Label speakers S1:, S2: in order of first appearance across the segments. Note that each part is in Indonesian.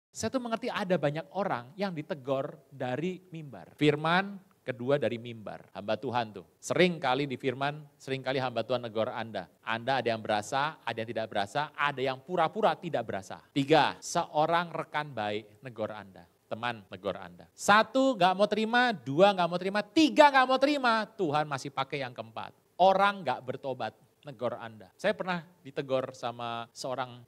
S1: Saya tuh mengerti ada banyak orang yang ditegur dari mimbar. Firman kedua dari mimbar. Hamba Tuhan tuh. Sering kali di firman, sering kali hamba Tuhan negor Anda. Anda ada yang berasa, ada yang tidak berasa, ada yang pura-pura tidak berasa. 3, seorang rekan baik negor Anda. Teman negor Anda. 1 gak mau terima, 2 gak mau terima, 3 gak mau terima. Tuhan masih pakai yang keempat. Orang gak bertobat. Negor Anda. Saya pernah ditegur sama seorang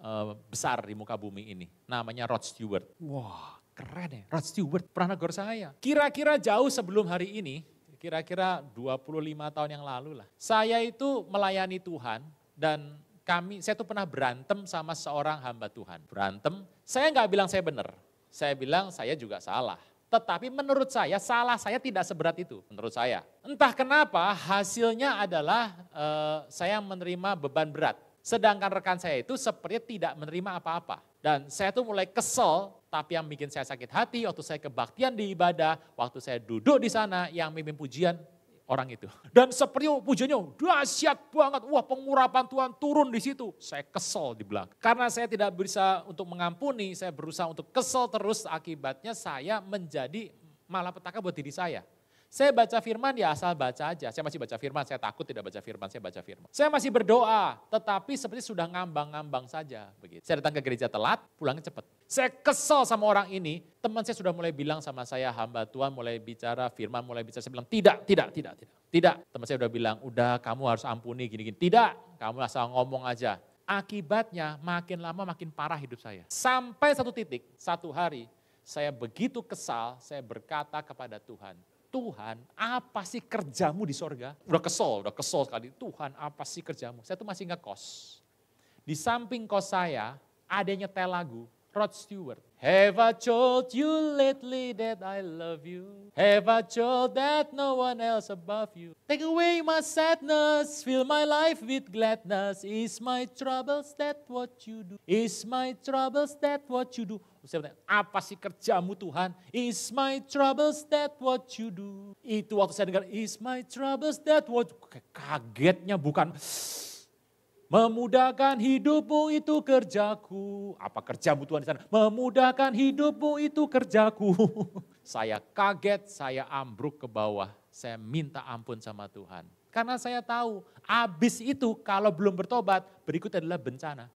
S1: besar di muka bumi ini. Namanya Rod Stewart. Wah keren ya, Rod Stewart pernah negor saya. Kira-kira jauh sebelum hari ini, kira-kira 25 tahun yang lalu lah. Saya itu melayani Tuhan dan saya tuh pernah berantem sama seorang hamba Tuhan. Berantem, saya nggak bilang saya benar. Saya bilang saya juga salah. Tetapi menurut saya, salah saya tidak seberat itu menurut saya. Entah kenapa hasilnya adalah saya menerima beban berat. Sedangkan rekan saya itu sepertinya tidak menerima apa-apa. Dan saya tuh mulai kesel, tapi yang bikin saya sakit hati waktu saya kebaktian di ibadah, waktu saya duduk di sana yang mimpin pujian, orang itu. Dan seperti pujiannya dahsyat banget, wah pengurapan Tuhan turun di situ. Saya kesel di belakang. Karena saya tidak bisa untuk mengampuni, saya berusaha untuk kesel terus, akibatnya saya menjadi malapetaka buat diri saya. Saya baca firman ya asal baca aja, saya masih baca firman, saya takut tidak baca firman, saya baca firman. Saya masih berdoa, tetapi seperti sudah ngambang-ngambang saja. Begitu. Saya datang ke gereja telat, pulangnya cepat. Saya kesel sama orang ini, teman saya sudah mulai bilang sama saya, hamba Tuhan mulai bicara, firman mulai bicara, saya bilang tidak. Teman saya udah bilang, udah kamu harus ampuni gini-gini. Tidak, kamu asal ngomong aja. Akibatnya makin lama makin parah hidup saya. Sampai satu titik, satu hari, saya begitu kesal, saya berkata kepada Tuhan, Tuhan, apa sih kerjamu di sorga? Udah kesel sekali. Tuhan, apa sih kerjamu? Saya tuh masih ngekos. Di samping kos saya, ada yang nyetel lagu, Rod Stewart. Have I told you lately that I love you? Have I told that no one else above you? Take away my sadness, fill my life with gladness. Is my troubles that what you do? Is my troubles that what you do? Saya bertanya, apa sih kerjamu Tuhan? Is my troubles that what you do? Itu waktu saya dengar, is my troubles that what you do? Kagetnya bukan, memudahkan hidupmu itu kerjaku. Apa kerjamu Tuhan di sana? Memudahkan hidupmu itu kerjaku. Saya kaget, saya ambruk ke bawah. Saya minta ampun sama Tuhan. Karena saya tahu, abis itu kalau belum bertobat, berikut adalah bencana.